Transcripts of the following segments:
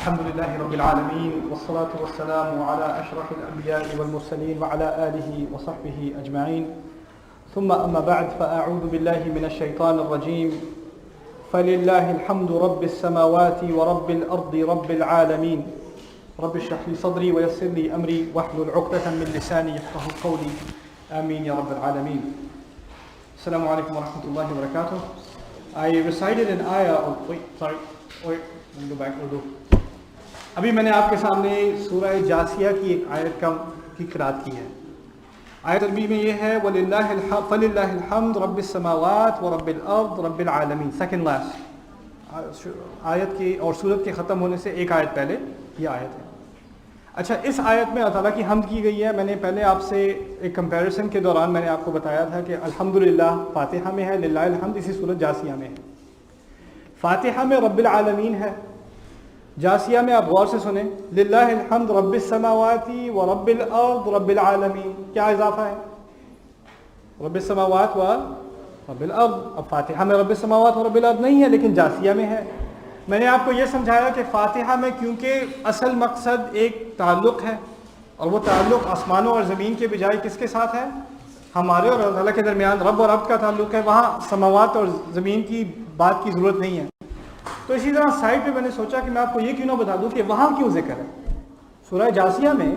الحمد لله رب العالمين والصلاة والسلام على أشرف الأنبياء والمرسلين وعلى آله وصحبه أجمعين ثم أما بعد فأعوذ بالله من الشيطان الرجيم فلله الحمد رب السماوات ورب الأرض رب العالمين رب اشرح لي صدري ويسر لي أمري واحلل عقدة من لساني يفقهوا قولي آمين يا رب العالمين. Assalamu alaikum wa rahmatullahi wa barakatuh. I recited an ayah of, let me go back, Urdu. ابھی میں نے آپ کے سامنے سورہ جاسیہ کی ایک آیت کی قرات کی ہے. آیت عربی میں یہ ہے فَلِلَّهِ الْحَمْدُ رَبِّ السَّمَاوَاتِ وَرَبِّ الْأَرْضِ رَبِّ الْعَالَمِينَ. سیکنڈ لاسٹ آیت کی اور سورت کے ختم ہونے سے ایک آیت پہلے یہ آیت ہے. اچھا، اس آیت میں اللہ تعالیٰ کی حمد کی گئی ہے. میں نے پہلے آپ سے ایک کمپیریزن کے دوران میں نے آپ کو بتایا تھا کہ الحمدللہ فاتحہ میں ہے، للہ الحمد اسی سورت جاسیہ میں ہے. فاتحہ میں رب العالمین ہے، جاسیہ میں آپ غور سے سنیں للہ الحمد رب السماوات و رب الارض رب العالمین. کیا اضافہ ہے؟ رب السماوات و رب الارض. اب فاتحہ میں رب السماوات و رب الارض نہیں ہے لیکن جاسیہ میں ہے. میں نے آپ کو یہ سمجھایا کہ فاتحہ میں کیونکہ اصل مقصد ایک تعلق ہے اور وہ تعلق آسمانوں اور زمین کے بجائے کس کے ساتھ ہے؟ ہمارے اور اللہ تعالیٰ کے درمیان رب اور رب کا تعلق ہے. وہاں سماوات اور زمین کی بات کی ضرورت نہیں ہے. تو اسی طرح سائڈ پہ میں نے سوچا کہ میں آپ کو یہ کیوں نہ بتا دوں کہ وہاں کیوں ذکر ہے. سورہ جاسیہ میں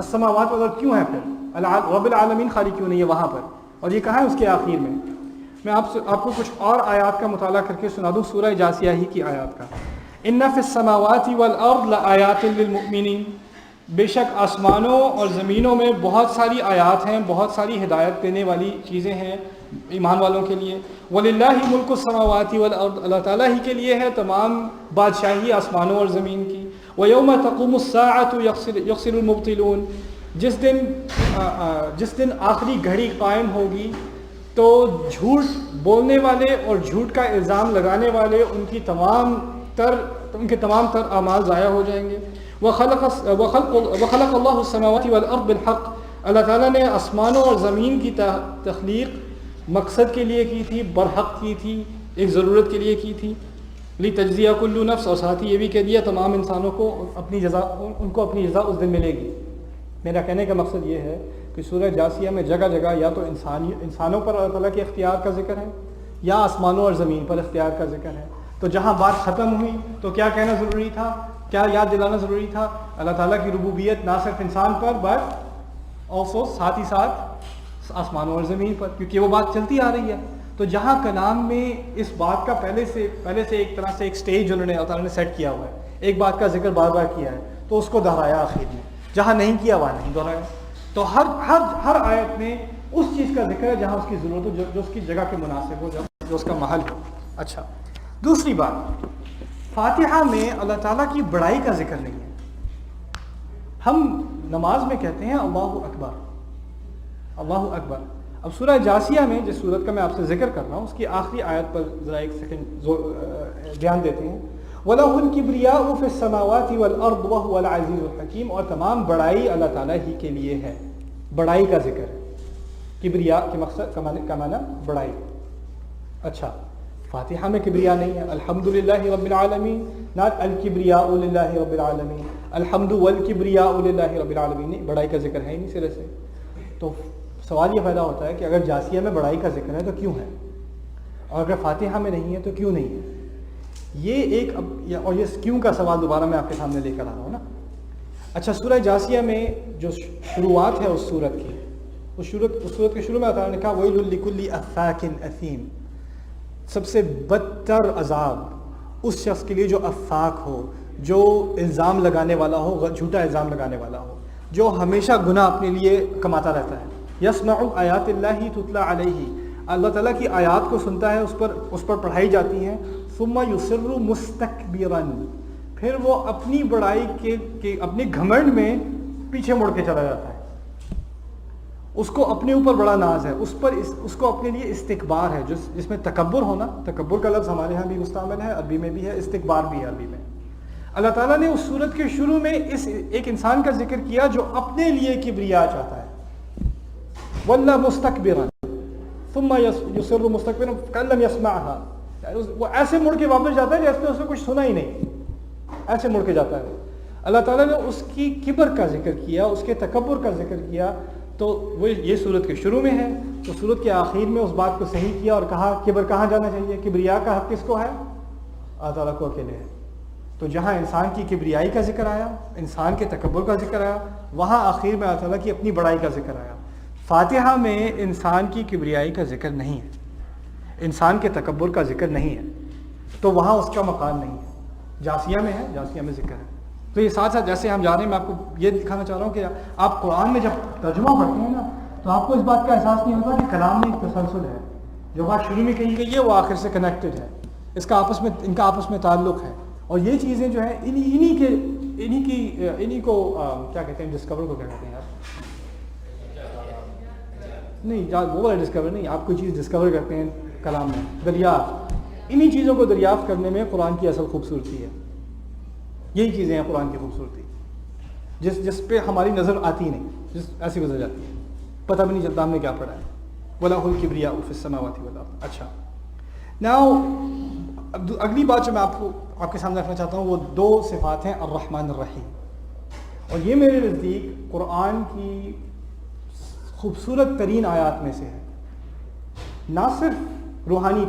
السماوات والارض کیوں ہے، پھر رب العالمین خالی کیوں نہیں ہے وہاں پر، اور یہ کہاں ہے اس کے آخر میں. میں آپ کو کچھ اور آیات کا مطالعہ کر کے سنا دوں سورہ جاسیہ ہی کی آیات کا. ان فی السماوات والارض لآیات للمؤمنین. بے شک آسمانوں اور زمینوں میں بہت ساری آیات ہیں، بہت ساری ہدایت دینے والی چیزیں ہیں ایمان والوں کے لیے. وَلِلَّهِ مُلْكُ السَّمَاوَاتِ وَالْأَرْضِ. اللہ تعالیٰ ہی کے لیے ہے تمام بادشاہی آسمانوں اور زمین کی. وَيَوْمَ تَقُومُ السَّاعَةُ يَخْسِرُ الْمُبْطِلُونَ. جس دن آخری گھڑی قائم ہوگی تو جھوٹ بولنے والے اور جھوٹ کا الزام لگانے والے ان کے تمام تر اعمال ضائع ہو جائیں گے. وَخَلَقَ اللَّهُ السَّمَاوَاتِ وَالْأَرْضِ بِالْحَقِّ. اللہ تعالیٰ نے آسمانوں اور زمین کی تخلیق مقصد کے لیے کی تھی، برحق کی تھی، ایک ضرورت کے لیے کی تھی. لِتَجْزِيَ كُلُّ نَفْسٍ. اور ساتھ ہی یہ بھی کہہ دیا تمام انسانوں کو اپنی جزا اس دن ملے گی. میرا کہنے کا مقصد یہ ہے کہ سورہ جاسیہ میں جگہ جگہ یا تو انسانوں پر اللہ تعالیٰ کے اختیار کا ذکر ہے یا آسمانوں اور زمین پر اختیار کا ذکر ہے. تو جہاں بات ختم ہوئی تو کیا کہنا ضروری تھا، کیا یاد دلانا ضروری تھا؟ اللہ تعالیٰ کی ربوبیت نہ صرف انسان پر بٹ آلسو ساتھ ہی ساتھ آسمانوں اور زمین پر، کیونکہ وہ بات چلتی آ رہی ہے. تو جہاں کلام میں اس بات کا پہلے سے ایک طرح سے ایک سٹیج انہوں نے اللہ تعالیٰ نے سیٹ کیا ہوا ہے، ایک بات کا ذکر بار بار کیا ہے تو اس کو دہرایا آخر میں. جہاں نہیں کیا وہاں نہیں دہرایا. تو ہر آیت میں اس چیز کا ذکر ہے جہاں اس کی ضرورت ہو، جو اس کی جگہ کے مناسب ہو، جو اس کا محل ہو. اچھا، دوسری بات، فاتحہ میں اللہ تعالیٰ کی بڑائی کا ذکر نہیں ہے. ہم نماز میں کہتے ہیں اللہ اکبر اللہ اکبر. اب سورہ جاسیہ میں جس سورت کا میں آپ سے ذکر کر رہا ہوں اس کی آخری آیت پر ذرا ایک سیکنڈ دھیان دیتے ہیں. وَلَهُ الْكِبْرِيَاءُ فِي السَّمَاوَاتِ وَالْأَرْضِ وَهُوَ الْعَزِيزُ الْحَكِيمُ. اور تمام بڑائی اللہ تعالیٰ ہی کے لیے ہے. بڑائی کا ذکر ہے. کبریا کے مقصد کا معنی بڑائی. اچھا، فاتحہ میں کبریا نہیں ہے. الحمدللہ رب العالمین، ناٹ الکبریاء للہ رب العالمین. الحمد والکبریاء للہ رب العالمین. نہیں، بڑائی کا ذکر ہے ہی نہیں سرے سے. تو سوال یہ پیدا ہوتا ہے کہ اگر جاسیہ میں بڑائی کا ذکر ہے تو کیوں ہے، اور اگر فاتحہ میں نہیں ہے تو کیوں نہیں ہے؟ یہ اور یہ کیوں کا سوال دوبارہ میں آپ کے سامنے لے کر آ رہا ہوں نا. اچھا، سورہ جاسیہ میں جو شروعات ہے اس سورت کی، اس سورت کے شروع میں اللہ تعالیٰ نے کہا وَيْلٌ لِكُلِّ أَفَّاكٍ أَثِيمٍ. سب سے بدتر عذاب اس شخص کے لیے جو افاک ہو، جو الزام لگانے والا ہو، جھوٹا الزام لگانے والا ہو، جو ہمیشہ گناہ اپنے لیے کماتا رہتا ہے. یسمع آیات اللہ تتلی علیہ. اللہ تعالیٰ کی آیات کو سنتا ہے، اس پر پڑھائی جاتی ہیں. ثم یصر مستکبرا. پھر وہ اپنی بڑائی کے اپنے گھمنڈ میں پیچھے مڑ کے چلا جاتا ہے. اس کو اپنے اوپر بڑا ناز ہے، اس کو اپنے لیے استکبار ہے، جس میں تکبر ہونا. تکبر کا لفظ ہمارے ہاں بھی مستعمل ہے، عربی میں بھی ہے، استکبار بھی ہے عربی میں. اللہ تعالیٰ نے اس صورت کے شروع میں ایک انسان کا ذکر کیا جو اپنے لیے کبریا چاہتا ہے. وَلَّا مُسْتَكْبِرًا ثُمَّ يُصِرُّ مُسْتَكْبِرًا كَأَن لَّمْ يَسْمَعْهَا. وہ ایسے مڑ کے واپس جاتا ہے جیسے اس نے کچھ سنا ہی نہیں. ایسے مڑ کے جاتا ہے. اللہ تعالیٰ نے اس کی کبر کا ذکر کیا, اس کے تکبر کا ذکر کیا, تو وہ یہ صورت کے شروع میں ہے, تو صورت کے آخر میں اس بات کو صحیح کیا اور کہا کبر کہاں جانا چاہیے, کبریا کا حق کس کو ہے, اللہ تعالیٰ کو اکیلے ہے. تو جہاں انسان کی کبریائی کا ذکر آیا, انسان کے تکبر کا ذکر آیا, وہاں آخر میں اللہ تعالیٰ کی اپنی بڑائی کا ذکر آیا. فاتحہ میں انسان کی کبریائی کا ذکر نہیں ہے, انسان کے تکبر کا ذکر نہیں ہے, تو وہاں اس کا مقام نہیں ہے. جاسیہ میں ہے, جاسیہ میں ذکر ہے. تو یہ ساتھ ساتھ جیسے ہم جا رہے ہیں, میں آپ کو یہ دکھانا چاہ رہا ہوں کہ آپ قرآن میں جب ترجمہ پڑھتے ہیں نا, تو آپ کو اس بات کا احساس نہیں ہوگا کہ کلام میں ایک تسلسل ہے. جو بات شروع میں کہی گئی ہے وہ آخر سے کنیکٹڈ ہے, اس کا ان کا آپس میں تعلق ہے. اور یہ چیزیں جو ہیں انہی کو کیا کہتے ہیں, ڈسکور کو کیا کہتے ہیں یار, نہیں وہ والا ڈسکور نہیں, آپ کوئی چیز ڈسکور کرتے ہیں کلام میں, دریافت, انہی چیزوں کو دریافت کرنے میں قرآن کی اصل خوبصورتی ہے. یہی چیزیں ہیں قرآن کی خوبصورتی, جس پہ ہماری نظر آتی نہیں, جس ایسی گزر جاتی ہے, پتہ بھی نہیں چلتا ہم نے کیا پڑھا ہے. وَلَهُ الْكِبْرِيَاءُ فِي السَّمَاوَاتِ وَالْأَرْضِ. اچھا, ناؤ اگلی بات جو میں آپ کے سامنے رکھنا چاہتا ہوں وہ دو صفات ہیں, الرحمن الرحیم. اور یہ میرے نزدیک قرآن کی خوبصورت ترین آیات میں سے ہے, نہ صرف روحانی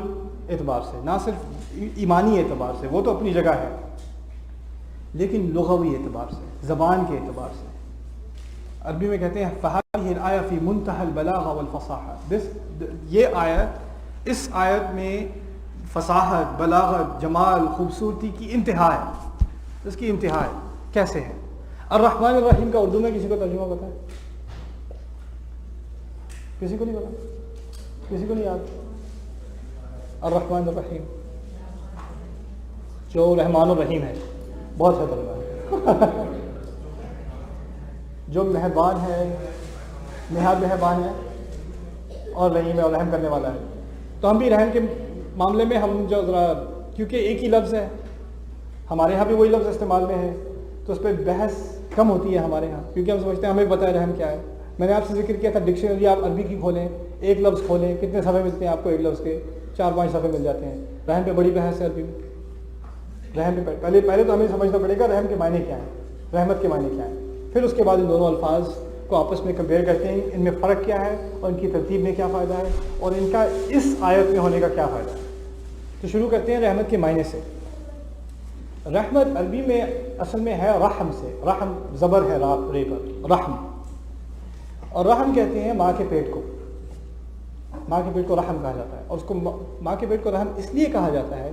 اعتبار سے, نہ صرف ایمانی اعتبار سے, وہ تو اپنی جگہ ہے, لیکن لغوی اعتبار سے, زبان کے اعتبار سے. عربی میں کہتے ہیں فَهَذِهِ الْآيَةُ فِي مُنْتَهَى الْبَلَاغَةِ وَالْفَصَاحَةِ. یہ آیت, اس آیت میں فصاحت, بلاغت, جمال, خوبصورتی کی انتہا ہے, اس کی انتہا ہے. کیسے ہے؟ الرحمن الرحیم کا اردو میں کسی کو ترجمہ پتہ ہے؟ کسی کو نہیں پتا, کسی کو نہیں یاد؟ الرحمن الرحیم جو رحمان الرحیم ہے, بہت اچھا ترجمہ ہے. جو مہربان ہے, نہایت مہربان ہے اور رحیم ہے اور رحم کرنے والا ہے. تو ہم بھی رحم کے معاملے میں ہم جو ذرا, کیونکہ ایک ہی لفظ ہے, ہمارے ہاں بھی وہی لفظ استعمال میں ہے, تو اس پہ بحث کم ہوتی ہے ہمارے ہاں, کیونکہ ہم سمجھتے ہیں ہمیں پتہ ہے رحم کیا ہے. میں نے آپ سے ذکر کیا تھا ڈکشنری آپ عربی کی کھولیں, ایک لفظ کھولیں, کتنے صفحے ملتے ہیں آپ کو, ایک لفظ کے 4-5 صفحے مل جاتے ہیں. رحم پہ بڑی بحث ہے عربی میں. رحم پہ پہلے تو ہمیں سمجھنا پڑے گا رحم کے معنی کیا ہیں, رحمت کے معنی کیا ہیں, پھر اس کے بعد ان دونوں الفاظ کو آپس میں کمپیئر کرتے ہیں, ان میں فرق کیا ہے اور ان کی ترتیب میں کیا فائدہ ہے اور ان کا اس آیت میں ہونے کا کیا فائدہ ہے. تو شروع کرتے ہیں رحمت کے معنی سے. رحمت عربی میں اصل میں ہے رحم سے, رحم زبر ہے رے پر, رحم. اور رحم کہتے ہیں ماں کے پیٹ کو, ماں کے پیٹ کو رحم کہا جاتا ہے. اور اس کو ماں کے پیٹ کو رحم اس لیے کہا جاتا ہے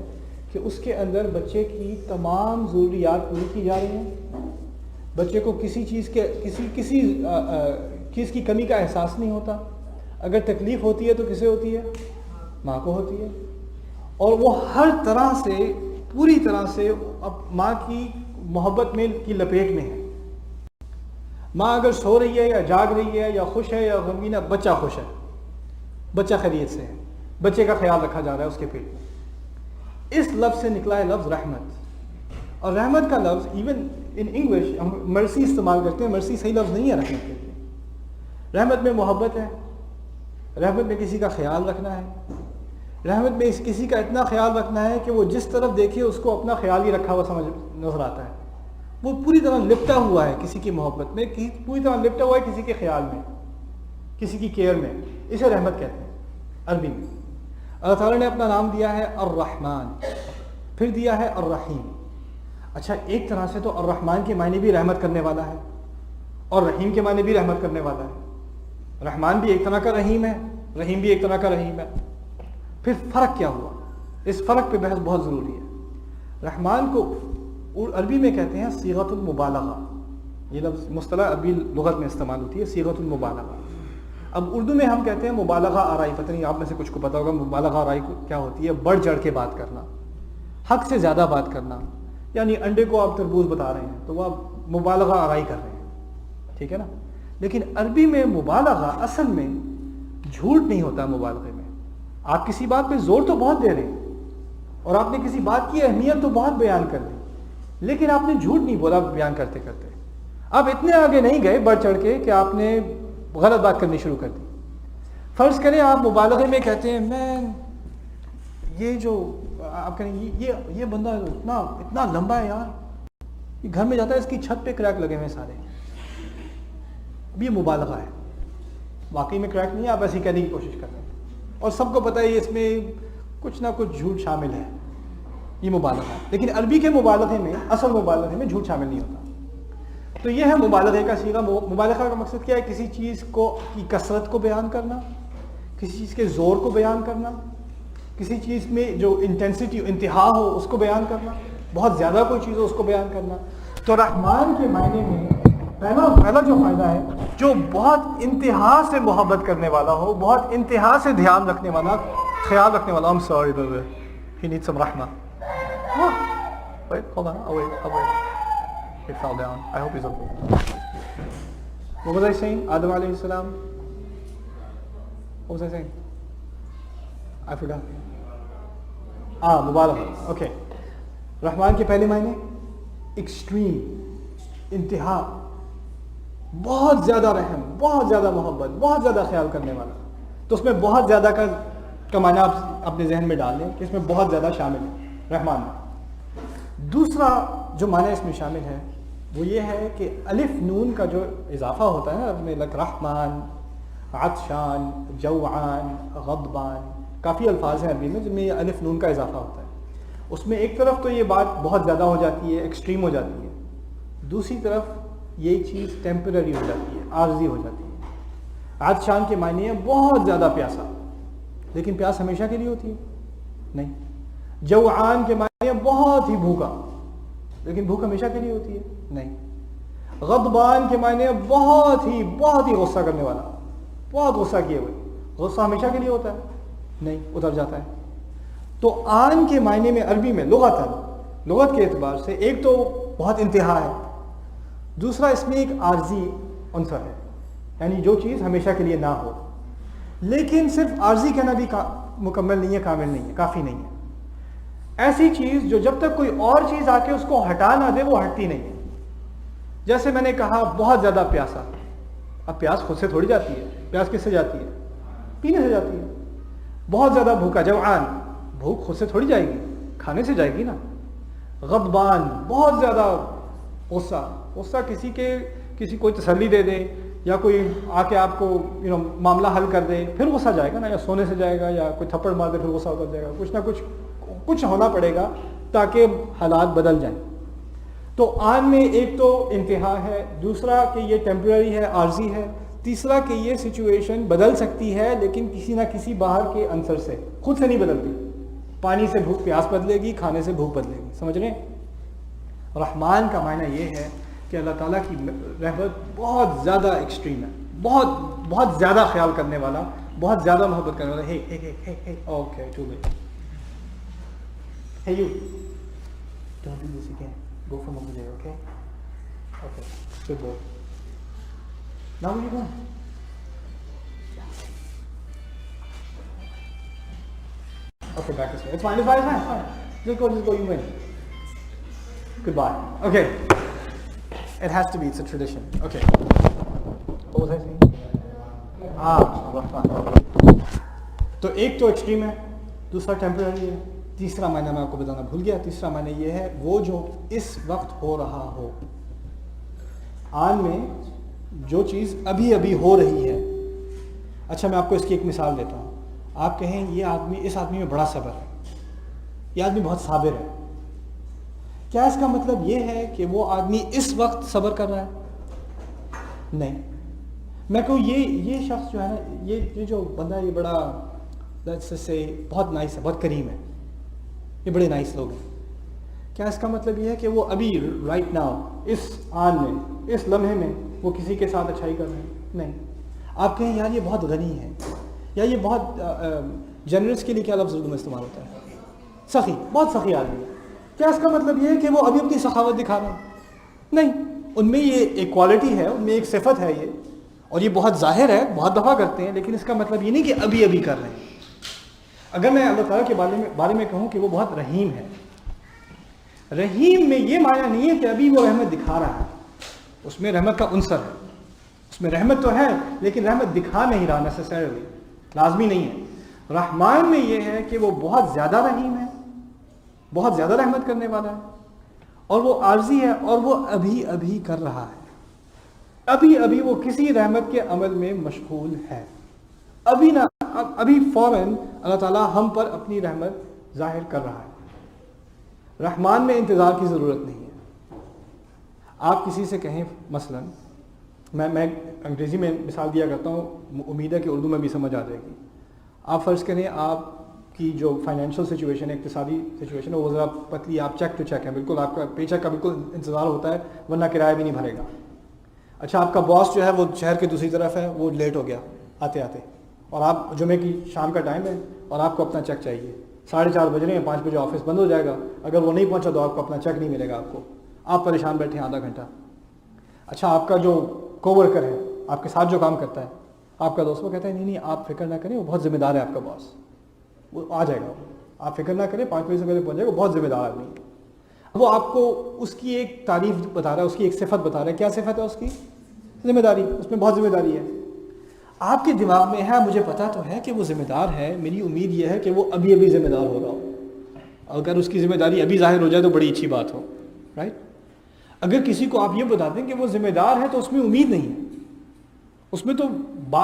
کہ اس کے اندر بچے کی تمام ضروریات پوری کی جا رہی ہیں, بچے کو کسی چیز کی کمی کا احساس نہیں ہوتا. اگر تکلیف ہوتی ہے تو کسے ہوتی ہے, ماں کو ہوتی ہے. اور وہ ہر طرح سے, پوری طرح سے اب ماں کی محبت میں کی لپیٹ میں ہے. ماں اگر سو رہی ہے یا جاگ رہی ہے یا خوش ہے یا غمگین ہے, بچہ خوش ہے, بچہ خیریت سے ہے, بچے کا خیال رکھا جا رہا ہے اس کے پیٹ میں. اس لفظ سے نکلا ہے لفظ رحمت. اور رحمت کا لفظ ایون ان انگلش ہم مرسی استعمال کرتے ہیں, مرسی صحیح لفظ نہیں ہے رحمت کے لیے. رحمت میں محبت ہے, رحمت میں کسی کا خیال رکھنا ہے, رحمت میں کسی کا اتنا خیال رکھنا ہے کہ وہ جس طرف دیکھے اس کو اپنا خیال ہی رکھا ہوا سمجھ نظر آتا ہے. وہ پوری طرح لپٹا ہوا ہے کسی کی محبت میں, پوری طرح لپٹا ہوا ہے کسی کے خیال میں, کسی کی کیئر میں. اسے رحمت کہتے ہیں عربی میں. اللہ تعالیٰ نے اپنا نام دیا ہے الرحمن, پھر دیا ہے الرحیم. اچھا, ایک طرح سے تو الرحمن کے معنی بھی رحمت کرنے والا ہے اور رحیم کے معنی بھی رحمت کرنے والا ہے. رحمان بھی ایک طرح کا رحیم ہے, رحیم بھی ایک طرح کا رحیم ہے. پھر فرق کیا ہوا, اس فرق پہ بحث بہت ضروری ہے. رحمان کو عربی میں کہتے ہیں صیغۃ المبالغہ. یہ لفظ مصطلح عربی لغت میں استعمال ہوتی ہے, صیغۃ المبالغہ. اب اردو میں ہم کہتے ہیں مبالغہ آرائی. پتہ نہیں آپ میں سے کچھ کو پتہ ہوگا مبالغہ آرائی کیا ہوتی ہے. بڑھ چڑھ کے بات کرنا, حق سے زیادہ بات کرنا. یعنی انڈے کو آپ تربوز بتا رہے ہیں تو وہ آپ مبالغہ آرائی کر رہے ہیں, ٹھیک ہے نا. لیکن عربی میں مبالغہ اصل میں جھوٹ نہیں ہوتا. مبالغے میں آپ کسی بات پہ زور تو بہت دے رہے ہیں اور آپ نے کسی بات کی اہمیت تو بہت بیان کر دی, لیکن آپ نے جھوٹ نہیں بولا بیان کرتے کرتے. آپ اتنے آگے نہیں گئے بڑھ چڑھ کے کہ آپ نے غلط بات کرنی شروع کر دی. فرض کریں آپ مبالغے میں کہتے ہیں میں یہ جو آپ کہیں یہ بندہ اتنا لمبا ہے یار, یہ گھر میں جاتا ہے اس کی چھت پہ کریک لگے ہوئے سارے. اب یہ مبالغہ ہے, واقعی میں کریک نہیں ہے, آپ ایسے کہنے کی کوشش کر رہے ہیں اور سب کو پتہ ہے اس میں کچھ نہ کچھ جھوٹ شامل ہے, یہ مبالغہ ہے. لیکن عربی کے مبالغے میں, اصل مبالغے میں جھوٹ شامل نہیں ہوتا. تو یہ ہے مبالغے کا صیغہ. مبالغہ کا مقصد کیا ہے؟ کسی چیز کی کثرت کو بیان کرنا, کسی چیز کے زور کو بیان کرنا, کسی چیز میں جو انٹینسٹی انتہا ہو اس کو بیان کرنا, بہت زیادہ کوئی چیز ہو اس کو بیان کرنا. تو رحمان کے معنی میں پہلا جو فائدہ ہے, جو بہت انتہا سے محبت کرنے والا ہو, بہت انتہا سے دھیان رکھنے والا, خیال رکھنے والا. I'm sorry brother, he needs some rahmah. Wait, hold on, I'll wait. He fell down. I hope he's okay. What was I saying? Adam alayhi salam. What was I saying? I forgot. مبالغہ. Okay. رحمان کے پہلے معنی extreme, انتہا, بہت زیادہ رحم, بہت زیادہ محبت, بہت زیادہ خیال کرنے والا. تو اس میں بہت زیادہ کا معنی آپ اپنے ذہن میں ڈال لیں کہ اس میں بہت زیادہ شامل ہے رحمان میں. دوسرا جو معنی اس میں شامل ہے وہ یہ ہے کہ الف نون کا جو اضافہ ہوتا ہے نا اپنے لک رحمان, عطشان, جوعان, غضبان, کافی الفاظ ہیں عربی میں جن میں یہ الف نون کا اضافہ ہوتا ہے. اس میں ایک طرف تو یہ بات بہت زیادہ ہو جاتی ہے, ایکسٹریم ہو جاتی ہے, دوسری طرف یہ چیز ٹیمپرری ہو جاتی ہے, عارضی ہو جاتی ہے. عطشان کے معنی ہے بہت زیادہ پیاسا, لیکن پیاس ہمیشہ کے لیے ہوتی ہے نہیں. جوعان کے معنی ہے بہت ہی بھوکا, لیکن بھوک ہمیشہ کے لیے ہوتی ہے نہیں. غضبان کے معنی ہے بہت ہی غصہ کرنے والا, بہت غصہ کیے ہوئے. غصہ ہمیشہ کے لیے ہوتا ہے نہیں, اتر جاتا ہے. تو آن کے معنی میں عربی میں لغت کے اعتبار سے ایک تو بہت انتہا ہے, دوسرا اس میں ایک عارضی عنصر ہے, یعنی جو چیز ہمیشہ کے لیے نہ ہو. لیکن صرف عارضی کہنا بھی مکمل نہیں ہے, کامل نہیں ہے, کافی نہیں ہے. ایسی چیز جو جب تک کوئی اور چیز آ کے اس کو ہٹا نہ دے وہ ہٹتی نہیں ہے. جیسے میں نے کہا بہت زیادہ پیاسا, اب پیاس خود سے تھوڑی جاتی ہے, پیاس کس سے جاتی ہے؟ پینے سے جاتی ہے. بہت زیادہ بھوکا, جوعان, بھوک خود سے تھوڑی جائے گی, کھانے سے جائے گی نا. غضبان, بہت زیادہ غصہ کسی کوئی تسلی دے دے یا کوئی آ کے آپ کو معاملہ حل کر دے, پھر غصہ جائے گا نا, یا سونے سے جائے گا, یا کوئی تھپڑ مار دے پھر غصہ اتر جائے گا. کچھ نہ کچھ ہونا پڑے گا تاکہ حالات بدل جائیں. تو آن میں ایک تو انتہا ہے, دوسرا کہ یہ ٹیمپرری ہے, عارضی ہے, تیسرا کہ یہ سچویشن بدل سکتی ہے لیکن کسی نہ کسی باہر کے عنصر سے, خود سے نہیں بدلتی. پانی سے پیاس بدلے گی, کھانے سے بھوک بدلے گی. سمجھ رہے ہیں؟ رحمان کا معنی یہ ہے کہ اللہ تعالیٰ کی رحمت بہت زیادہ ایکسٹریم ہے, بہت زیادہ خیال کرنے والا, بہت زیادہ محبت کرنے والا. Okay, too late. Hey you, don't do this again. Go from over there, okay? Okay, good boy. Now where are you going? Okay, back this way. It's fine. Just go, you win. Goodbye. Okay. It has to be, it's a tradition. Okay. What was I saying? تو ایک تو extreme ہے, دوسرا temporary ہے, تیسرا معنی میں آپ کو بتانا بھول گیا. تیسرا معنی یہ ہے وہ جو اس وقت ہو رہا ہو. آن میں جو چیز ابھی ہو رہی ہے. اچھا میں آپ کو اس کی ایک مثال دیتا ہوں. آپ کہیں اس آدمی میں بڑا صبر ہے, یہ آدمی بہت صابر ہے. کیا اس کا مطلب یہ ہے کہ وہ آدمی اس وقت صبر کر رہا ہے؟ نہیں. میں کہوں یہ شخص جو ہے نا, یہ جو بندہ ہے یہ بڑا سے بہت نائس ہے, بہت کریم ہے, یہ بڑے نائس لوگ ہیں. کیا اس کا مطلب یہ ہے کہ وہ ابھی رائٹ ناؤ اس آن میں اس لمحے میں وہ کسی کے ساتھ اچھائی کر رہے ہیں؟ نہیں. آپ کہیں یار یہ بہت غنی ہے, یا یہ بہت جنرس کے لیے کیا لفظ اردو میں استعمال ہوتا ہے؟ سخی, بہت سخی آدمی ہے. کیا اس کا مطلب یہ ہے کہ وہ ابھی اپنی سخاوت دکھا رہے ہیں؟ نہیں. ان میں یہ ایک کوالٹی ہے, ان میں ایک صفت ہے یہ, اور یہ بہت ظاہر ہے, بہت دفعہ کرتے ہیں, لیکن اس کا مطلب یہ نہیں کہ ابھی کر رہے ہیں. اگر میں اللہ تعالیٰ کے بارے میں کہوں کہ وہ بہت رحیم ہے, رحیم میں یہ معنی نہیں ہے کہ ابھی وہ رحمت دکھا رہا ہے. اس میں رحمت کا عنصر ہے, اس میں رحمت تو ہے لیکن رحمت دکھا نہیں رہا نیسیسریلی, لازمی نہیں ہے. رحمان میں یہ ہے کہ وہ بہت زیادہ رحیم ہے, بہت زیادہ رحمت کرنے والا ہے, اور وہ عارضی ہے اور وہ ابھی ابھی کر رہا ہے. ابھی ابھی وہ کسی رحمت کے عمل میں مشغول ہے. ابھی نہ ابھی فوراً اللہ تعالیٰ ہم پر اپنی رحمت ظاہر کر رہا ہے. رحمان میں انتظار کی ضرورت نہیں ہے. آپ کسی سے کہیں مثلا میں انگریزی میں مثال دیا کرتا ہوں, امید ہے کہ اردو میں بھی سمجھ آ جائے گی. آپ فرض کریں آپ کی جو فائنینشیل سچویشن ہے, اقتصادی سچویشن ہے, وہ ذرا پتلی, آپ چیک ٹو چیک ہیں, بالکل آپ کا پے چیک کا بالکل انتظار ہوتا ہے ورنہ کرایہ بھی نہیں بھرے گا. اچھا آپ کا باس جو ہے وہ شہر کے دوسری طرف ہے, وہ لیٹ ہو گیا آتے آتے, اور آپ جمعے کی شام کا ٹائم ہے اور آپ کو اپنا چیک چاہیے. 4:30 بج رہے ہیں, 5 بجے آفس بند ہو جائے گا, اگر وہ نہیں پہنچا تو آپ کو اپنا چیک نہیں ملے گا. آپ کو, آپ پریشان بیٹھے ہیں آدھا گھنٹہ. اچھا آپ کا جو کو ورکر ہے, آپ کے ساتھ جو کام کرتا ہے, آپ کا دوست, وہ کہتا ہے نہیں آپ فکر نہ کریں, وہ بہت ذمہ دار ہے آپ کا باس, وہ آ جائے گا, آپ فکر نہ کریں, 5 بجے سے پہلے پہنچ جائے گا, وہ بہت ذمہ دار آدمی ہے. وہ آپ کو اس کی ایک تعریف بتا رہا ہے, اس کی ایک صفت بتا رہا ہے. کیا صفت ہے اس کی؟ ذمہ داری. اس میں بہت ذمہ داری ہے. آپ کے دماغ میں ہے, مجھے پتا تو ہے کہ وہ ذمہ دار ہے, میری امید یہ ہے کہ وہ ابھی ابھی ذمہ دار ہو رہا ہو. اگر اس کی ذمہ داری ابھی ظاہر ہو جائے تو بڑی اچھی بات ہو, رائٹ. اگر کسی کو آپ یہ بتا دیں کہ وہ ذمہ دار ہے تو اس میں امید نہیں ہے, اس میں تو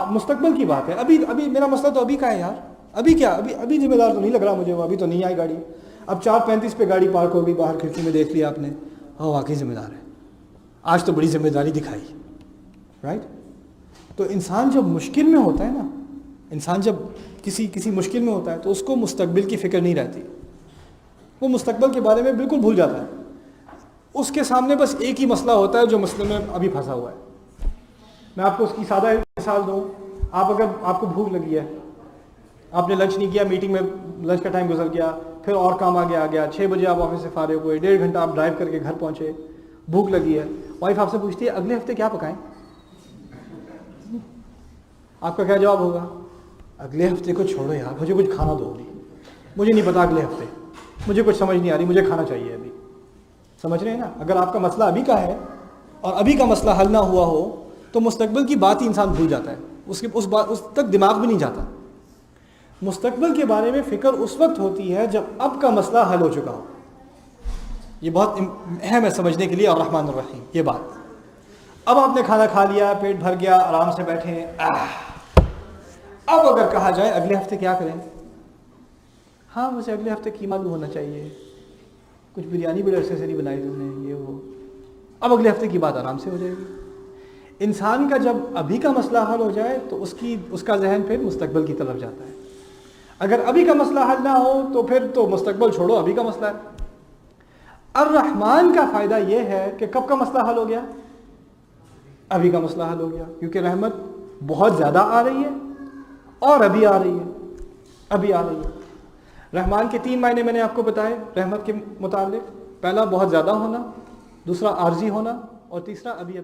مستقبل کی بات ہے. ابھی میرا مسئلہ تو ابھی کا ہے یار, ابھی کیا, ابھی ذمہ دار تو نہیں لگ رہا مجھے, وہ ابھی تو نہیں آئی گاڑی. اب 4:35 پہ گاڑی پارک ہو گئی, باہر کھڑکی میں دیکھ لیا آپ نے, ہاں واقعی ذمہ دار ہے, آج تو بڑی ذمہ داری دکھائی, رائٹ. تو انسان جب مشکل میں ہوتا ہے نا, انسان جب کسی مشکل میں ہوتا ہے تو اس کو مستقبل کی فکر نہیں رہتی, وہ مستقبل کے بارے میں بالکل بھول جاتا ہے. اس کے سامنے بس ایک ہی مسئلہ ہوتا ہے جو مسئلے میں ابھی پھنسا ہوا ہے. میں آپ کو اس کی سادہ مثال دوں. اگر آپ کو بھوک لگی ہے, آپ نے لنچ نہیں کیا, میٹنگ میں لنچ کا ٹائم گزر گیا, پھر اور کام آ گیا, 6 بجے آپ آفس سے فارغ ہوئے, 1.5 گھنٹہ آپ ڈرائیو کر کے گھر پہنچے, بھوک لگی ہے. وائف آپ سے پوچھتی ہے اگلے ہفتے کیا پکائیں؟ آپ کا کیا جواب ہوگا؟ اگلے ہفتے کو چھوڑو یار, مجھے کچھ کھانا دو ابھی, مجھے نہیں پتا اگلے ہفتے, مجھے کچھ سمجھ نہیں آ رہی, مجھے کھانا چاہیے ابھی. سمجھ رہے ہیں نا؟ اگر آپ کا مسئلہ ابھی کا ہے اور ابھی کا مسئلہ حل نہ ہوا ہو تو مستقبل کی بات ہی انسان بھول جاتا ہے, اس تک دماغ بھی نہیں جاتا. مستقبل کے بارے میں فکر اس وقت ہوتی ہے جب اب کا مسئلہ حل ہو چکا ہو. یہ بہت اہم ہے سمجھنے کے لیے. اور الرحمن الرحیم یہ بات, اب آپ نے کھانا کھا لیا, پیٹ بھر گیا, آرام سے بیٹھے ہیں. اب اگر کہا جائے اگلے ہفتے کیا کریں, ہاں مجھے اگلے ہفتے قیمہ بھی ہونا چاہیے, کچھ بریانی بڑے عرصے سے نہیں بنائی تم نے, یہ وہ. اب اگلے ہفتے کی بات آرام سے ہو جائے گی. انسان کا جب ابھی کا مسئلہ حل ہو جائے تو اس کا ذہن پھر مستقبل کی طرف جاتا ہے. اگر ابھی کا مسئلہ حل نہ ہو تو پھر تو مستقبل چھوڑو, ابھی کا مسئلہ ہے. الرحمن کا فائدہ یہ ہے کہ کب کا مسئلہ حل ہو گیا؟ ابھی کا مسئلہ حل ہو گیا, کیونکہ رحمت بہت زیادہ آ رہی ہے اور ابھی آ رہی ہے. رحمان کے 3 معنی میں نے آپ کو بتائے رحمت کے متعلق. پہلا بہت زیادہ ہونا, دوسرا عارضی ہونا, اور تیسرا ابھی